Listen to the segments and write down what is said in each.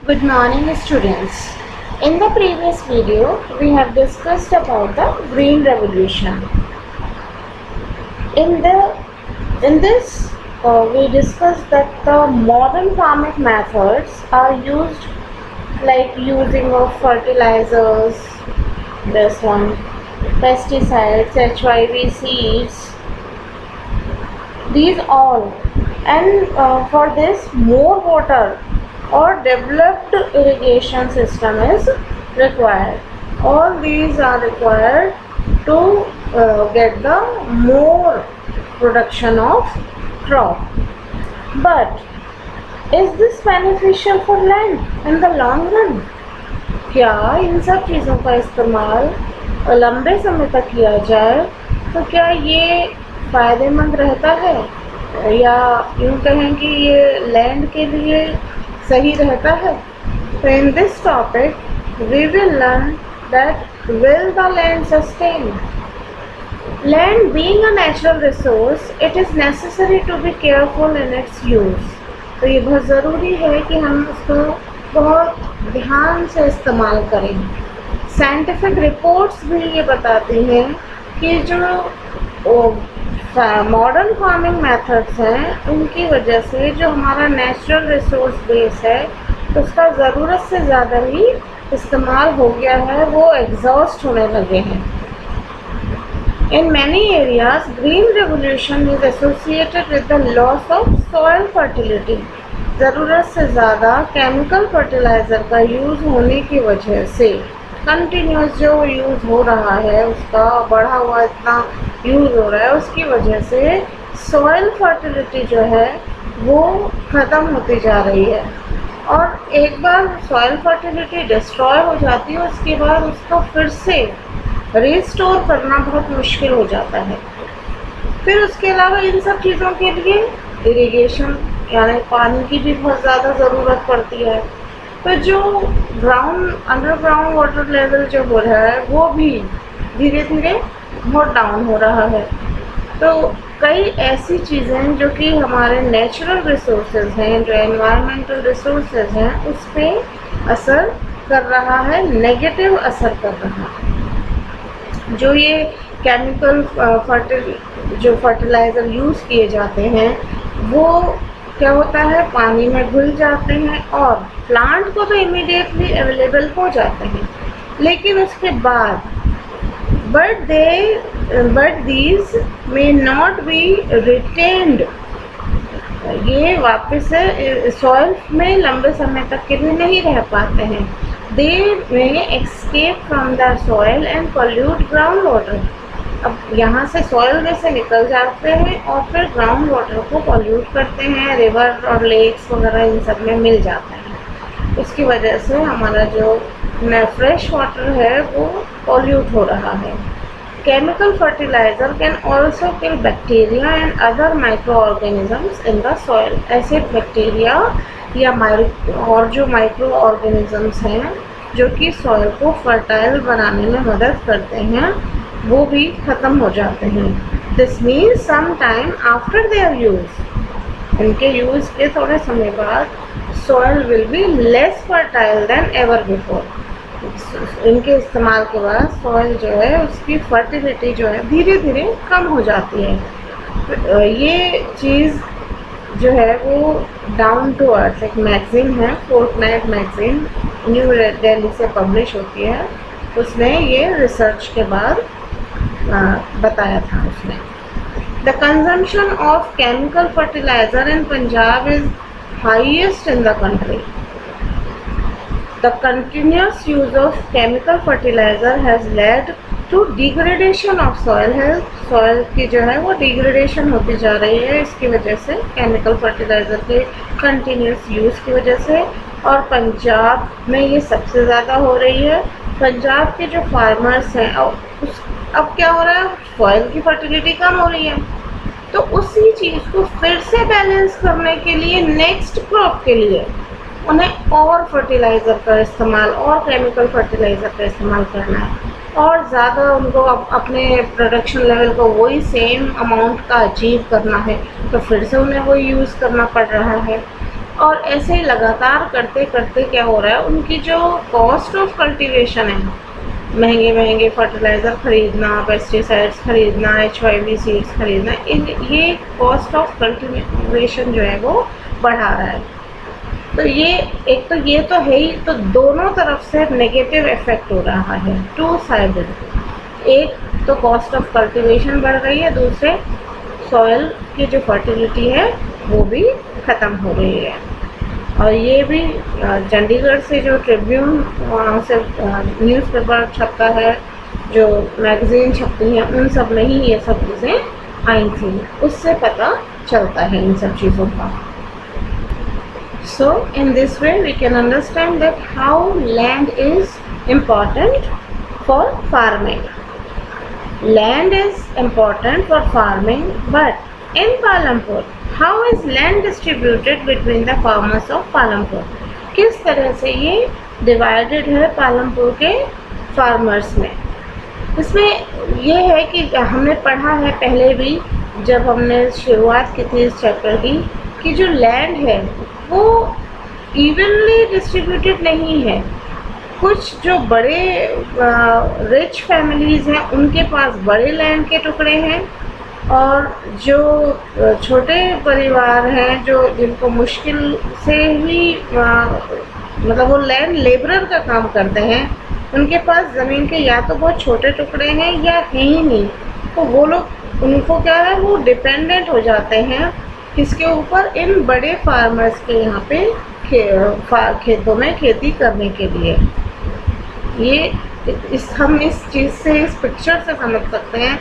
Good morning, students. In the previous video, we have discussed about the Green Revolution. In this, we discussed that the modern farming methods are used, like using of fertilizers, this one, pesticides, HIV seeds, these all, and for this more water or developed irrigation system is required. All these are required to get the more production of crop. But is this beneficial for land in the long run? क्या इन सब चीज़ों का इस्तेमाल लंबे समय तक किया जाए तो क्या ये फ़ायदेमंद रहता है, या यूँ कहें कि ये लैंड के लिए सही रहता है? तो in this topic we will learn that will the land sustain. Land being a natural resource, it is necessary to be careful in its use. तो ये बहुत ज़रूरी है कि हम उसको बहुत ध्यान से इस्तेमाल करें. साइंटिफिक रिपोर्ट्स भी ये बताती हैं कि जो मॉडर्न फार्मिंग मेथड्स हैं उनकी वजह से जो हमारा नेचुरल रिसोर्स बेस है उसका ज़रूरत से ज़्यादा ही इस्तेमाल हो गया है, वो एग्जॉस्ट होने लगे हैं. In many areas, green revolution is associated with the loss of soil fertility. ज़रूरत से ज़्यादा केमिकल फर्टिलाइज़र का यूज़ होने की वजह से, कंटिन्यूस जो यूज़ हो रहा है उसका बढ़ा हुआ इतना यूज़ हो रहा है, उसकी वजह से सॉइल फर्टिलिटी जो है वो ख़त्म होती जा रही है. और एक बार सॉइल फर्टिलिटी डिस्ट्रॉय हो जाती है उसके बाद उसको फिर से रिस्टोर करना बहुत मुश्किल हो जाता है. फिर उसके अलावा इन सब चीज़ों के लिए इरिगेशन यानी पानी की भी बहुत ज़्यादा ज़रूरत पड़ती है. तो जो अंडरग्राउंड वाटर लेवल जो हो रहा है वो भी धीरे धीरे बहुत डाउन हो रहा है. तो कई ऐसी चीज़ें जो कि हमारे नेचुरल रिसोर्सेज हैं, जो एनवायरमेंटल रिसोर्सेज हैं, उस पर असर कर रहा है, नेगेटिव असर कर रहा है. जो ये केमिकल जो फर्टिलाइज़र यूज़ किए जाते हैं वो क्या होता है, पानी में घुल जाते हैं और प्लांट को तो इमीडिएटली अवेलेबल हो जाते हैं, लेकिन उसके बाद but these may not be retained. ये वापस से सॉइल में लंबे समय तक के लिए नहीं रह पाते हैं. They may escape from the soil and pollute ground water. अब यहाँ से सॉइल में से निकल जाते हैं और फिर ग्राउंड वाटर को पॉल्यूट करते हैं, रिवर और लेक्स वगैरह इन सब में मिल जाते हैं. उसकी वजह से हमारा जो फ्रेश वाटर है वो पॉल्यूट हो रहा है. Chemical fertiliser can also kill bacteria and other micro organisms in the soil. ऐसे बैक्टीरिया या और जो माइक्रो ऑर्गेनिजम्स हैं जो कि सॉइल को फर्टाइल बनाने में मदद करते हैं वो भी ख़त्म हो जाते हैं. This means some time after their use, इनके यूज़ के थोड़े समय बाद soil will be less fertile than ever before. इनके इस्तेमाल के बाद सॉइल जो है उसकी फर्टिलिटी जो है धीरे धीरे कम हो जाती है. ये चीज़ जो है वो डाउन टू अर्थ एक मैगज़ीन है, फोर्टनाइट मैगज़ीन, न्यू दिल्ली से पब्लिश होती है. उसने ये रिसर्च के बाद बताया था. उसने the consumption of chemical fertiliser in Punjab is highest in the country. The continuous use of chemical fertiliser has led to degradation of soil health. Soil की जो है वो डिग्रेडेशन होती जा रही है इसकी वजह से, केमिकल फर्टिलाइज़र के कंटिन्यूस यूज़ की वजह से. और पंजाब में ये सबसे ज़्यादा हो रही है. पंजाब के जो फार्मर्स हैं अब क्या हो रहा है, सॉइल की फर्टिलिटी कम हो रही है, तो उसी चीज़ को फिर से बैलेंस करने के लिए नेक्स्ट क्रॉप के लिए उन्हें और फर्टिलाइज़र का इस्तेमाल और केमिकल फर्टिलाइज़र का इस्तेमाल करना है. और ज़्यादा उनको अपने प्रोडक्शन लेवल को वही सेम अमाउंट का अचीव करना है, तो फिर से उन्हें वही यूज़ करना पड़ रहा है. और ऐसे ही लगातार करते करते क्या हो रहा है, उनकी जो कॉस्ट ऑफ कल्टीवेशन है, महंगे महंगे फर्टिलाइज़र खरीदना, पेस्टिसाइड्स खरीदना, HYV सीड्स खरीदना, ये कॉस्ट ऑफ कल्टीवेशन जो है वो बढ़ा रहा है। तो ये तो है ही, तो दोनों तरफ से नेगेटिव इफेक्ट हो रहा है, टू साइडेड। एक तो कॉस्ट ऑफ कल्टीवेशन बढ़ रही है, दूसरे सॉइल की जो फर्टिलिटी है वो भी ख़त्म हो रही है। और ये भी चंडीगढ़ से जो ट्रिब्यून वहाँ से न्यूज़पेपर छपता है, जो मैगज़ीन छपती हैं, उन सब में ही ये सब चीज़ें आई थी, उससे पता चलता है इन सब चीज़ों का। So in this way we can understand that how land is important for farming. Land is important for farming, but in Palampur, how is land distributed between the farmers of Palampur? किस तरह से ये divided है पालमपुर के farmers में? इसमें ये है कि हमने पढ़ा है पहले भी, जब हमने शुरुआत की थी इस चैप्टर की, कि जो लैंड है वो इवनली डिस्ट्रीब्यूटेड नहीं है। कुछ जो बड़े रिच फैमिलीज़ हैं उनके पास बड़े लैंड के टुकड़े हैं, और जो छोटे परिवार हैं, जो जिनको मुश्किल से ही मतलब वो लैंड लेबरर का काम करते हैं, उनके पास ज़मीन के या तो बहुत छोटे टुकड़े हैं या हैं ही नहीं। तो वो लोग, उनको क्या है, वो डिपेंडेंट हो जाते हैं किसके ऊपर, इन बड़े फार्मर्स के यहाँ पे खेतों में खेती करने के लिए। ये हम इस चीज़ से, इस पिक्चर से समझ सकते हैं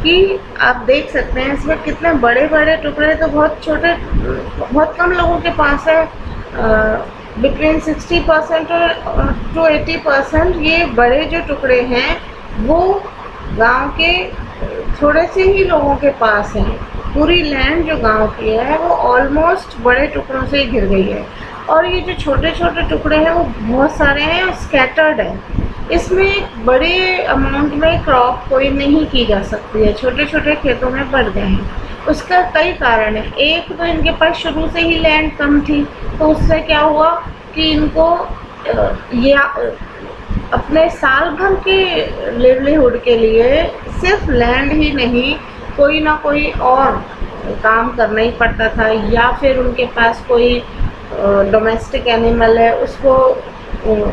कि आप देख सकते हैं इसमें कितने बड़े बड़े टुकड़े तो बहुत छोटे, बहुत कम लोगों के पास है। बिटवीन 60% टू 80% ये बड़े जो टुकड़े हैं वो गांव के थोड़े से ही लोगों के पास हैं। पूरी लैंड जो गांव की है वो ऑलमोस्ट बड़े टुकड़ों से ही घिर गई है, और ये जो छोटे छोटे टुकड़े हैं वो बहुत सारे हैं और स्कैटर्ड है। इसमें बड़े अमाउंट में क्रॉप कोई नहीं की जा सकती है, छोटे छोटे खेतों में बढ़ गए हैं। उसका कई कारण है। एक तो इनके पास शुरू से ही लैंड कम थी, तो उससे क्या हुआ कि इनको ये अपने साल भर के लिवलीहुड के लिए सिर्फ लैंड ही नहीं, कोई ना कोई और काम करना ही पड़ता था, या फिर उनके पास कोई डोमेस्टिक एनिमल है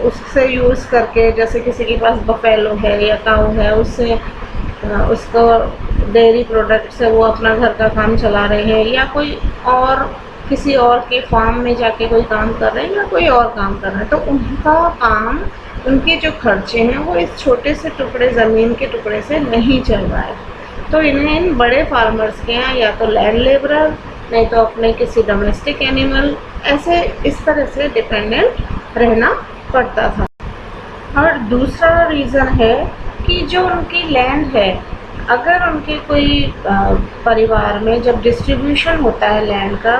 उससे यूज़ करके, जैसे किसी के पास बफेलो है या काऊ है, उससे उसको डेयरी प्रोडक्ट से वो अपना घर का काम चला रहे हैं, या कोई और किसी और के फार्म में जाके कोई काम कर रहे हैं या कोई और काम कर रहे हैं, तो उनका काम, उनके जो खर्चे हैं वो इस छोटे से टुकड़े, ज़मीन के टुकड़े से नहीं चल रहा है। तो इन्हें इन बड़े फार्मर्स के यहाँ या तो लैंड लेबरर, नहीं तो अपने किसी डोमेस्टिक एनिमल, ऐसे इस तरह से डिपेंडेंट रहना पड़ता था। और दूसरा रीज़न है कि जो उनकी लैंड है, अगर उनके कोई परिवार में जब डिस्ट्रीब्यूशन होता है लैंड का,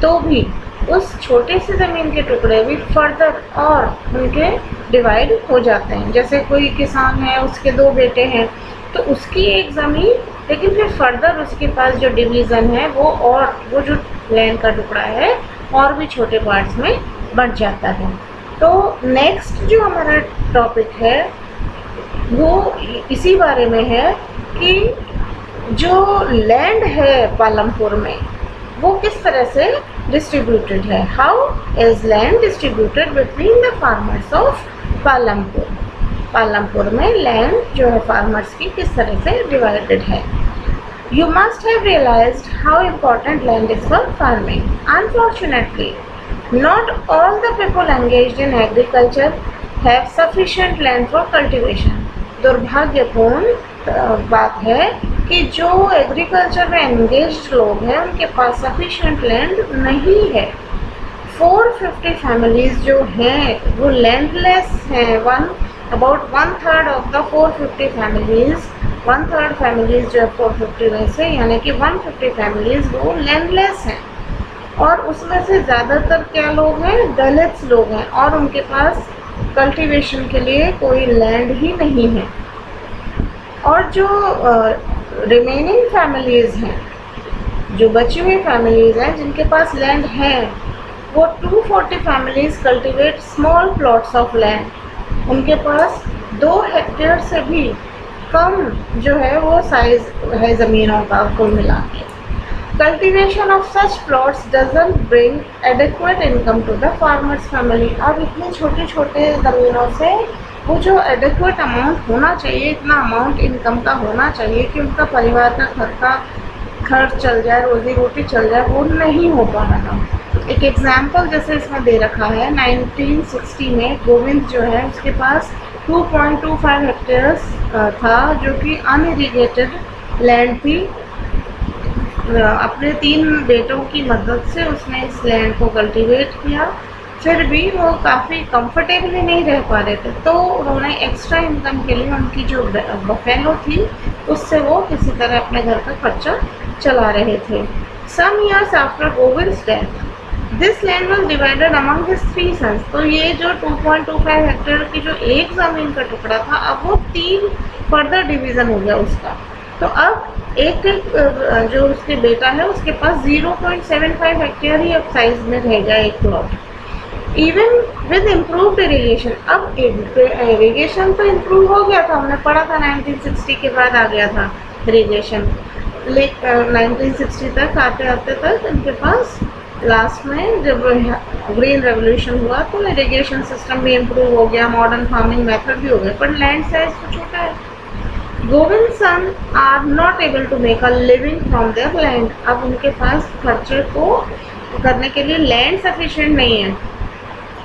तो भी उस छोटे से ज़मीन के टुकड़े भी फर्दर और उनके डिवाइड हो जाते हैं। जैसे कोई किसान है, उसके 2 बेटे हैं, तो उसकी एक ज़मीन, लेकिन फिर फर्दर उसके पास जो डिवीज़न है वो जो लैंड का टुकड़ा है और भी छोटे पार्ट्स में बढ़ जाता है। तो नेक्स्ट जो हमारा टॉपिक है वो इसी बारे में है कि जो लैंड है पालमपुर में वो किस तरह से डिस्ट्रीब्यूटेड है। How is land distributed between the farmers of Palampur. Palampur में लैंड जो है फार्मर्स की किस तरह से डिवाइडेड है। You must have realized how important land is for farming. Unfortunately, not all the people engaged in agriculture have sufficient land for cultivation. दुर्भाग्यपूर्ण बात है कि जो एग्रीकल्चर में एंगेज्ड लोग हैं उनके पास सफिशिएंट लैंड नहीं है। 450 फैमिलीज जो हैं वो लैंडलेस हैं। About 1/3 of the 450 families, 1/3 families जो है 450 में से, यानी कि 150 फैमिलीज वो लैंडलेस हैं। और उसमें से ज़्यादातर क्या लोग हैं, दलित लोग हैं, और उनके पास कल्टीवेशन के लिए कोई लैंड ही नहीं है। और जो रिमेनिंग फैमिलीज़ हैं, जो बची हुई फैमिलीज़ हैं जिनके पास लैंड है, वो 240 families cultivate small plots of land. उनके पास 2 हेक्टेयर से भी कम जो है वो साइज है ज़मीनों का कुल मिला के। Cultivation of such plots doesn't bring adequate income to the farmers family. अब इतने छोटे छोटे ज़मीनों से वो जो एडिक्वेट अमाउंट होना चाहिए, इतना अमाउंट इनकम का होना चाहिए कि उनका परिवार का घर का खर्च चल जाए, रोज़ी रोटी चल जाए, वो नहीं हो पा रहा। एक एग्जाम्पल जैसे इसमें दे रखा है, 1960 में गोविंद जो है उसके पास 2.25 हेक्टेयर्स था जो कि अनइरिगेटेड लैंड थी। अपने 3 बेटों की मदद से उसने इस लैंड को कल्टीवेट किया, फिर भी वो काफ़ी कंफर्टेबली नहीं रह पा रहे थे, तो उन्होंने एक्स्ट्रा इनकम के लिए उनकी जो बफेलो थी उससे वो किसी तरह अपने घर का खर्चा चला रहे थे। Some years after Govind's death this land was divided among his 3 sons. तो ये जो 2.25 हेक्टेयर की जो एक ज़मीन का टुकड़ा था, अब वो 3 फर्दर डिवीज़न हो गया उसका। तो अब एक जो उसके बेटा है उसके पास 0.75 हेक्टेयर ही अब साइज में रह गया एक plot. Even with improved irrigation, अब इरीगेशन तो इम्प्रूव हो गया था, हमने पढ़ा था 1960 के बाद आ गया था इरीगेशन। 1960 तक आते आते तक इनके पास लास्ट में जब ग्रीन रेवोल्यूशन हुआ तो इरीगेशन सिस्टम भी इम्प्रूव हो गया, मॉडर्न फार्मिंग मेथड भी हो गए, पर लैंड साइज तो छोटा है। Govind son are not able to make a living from their land. अब उनके पास खर्चे को करने के लिए लैंड सफिशिएंट नहीं है।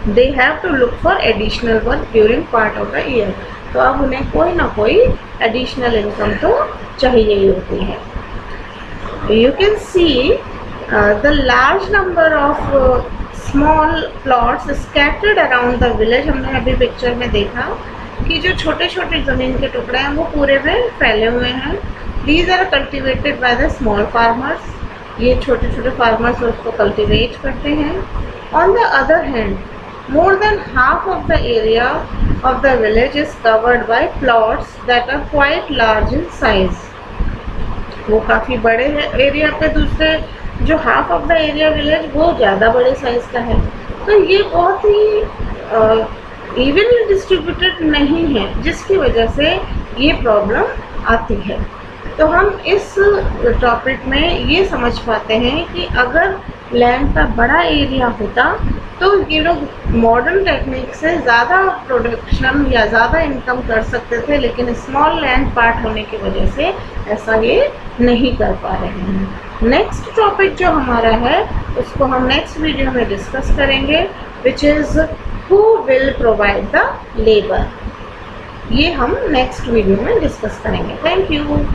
They have to look for additional work during part of the year. तो अब उन्हें कोई ना कोई एडिशनल इनकम तो चाहिए ही होती है। You can see the large number of small plots scattered around the village. हमने अभी पिक्चर में देखा कि जो छोटे छोटे ज़मीन के टुकड़े हैं वो पूरे में फैले हुए हैं। These are cultivated by the small farmers. ये छोटे छोटे फार्मर्स उसको कल्टिवेट करते हैं। On the other hand more than half of the area of the village is covered by plots that are quite large in size. वो काफ़ी बड़े area पे, दूसरे जो half of the area village वो ज़्यादा बड़े साइज़ का है। तो ये बहुत ही इवनली डिस्ट्रीब्यूटेड नहीं है, जिसकी वजह से ये प्रॉब्लम आती है। तो हम इस टॉपिक में ये समझ पाते हैं कि अगर लैंड का बड़ा एरिया होता तो ये लोग मॉडर्न टेक्निक से ज़्यादा प्रोडक्शन या ज़्यादा इनकम कर सकते थे, लेकिन स्मॉल लैंड पार्ट होने की वजह से ऐसा ये नहीं कर पा रहे हैं। नेक्स्ट टॉपिक जो हमारा है उसको हम नेक्स्ट वीडियो में डिस्कस करेंगे, which is who will provide the labour. ये हम नेक्स्ट वीडियो में डिस्कस करेंगे। Thank you.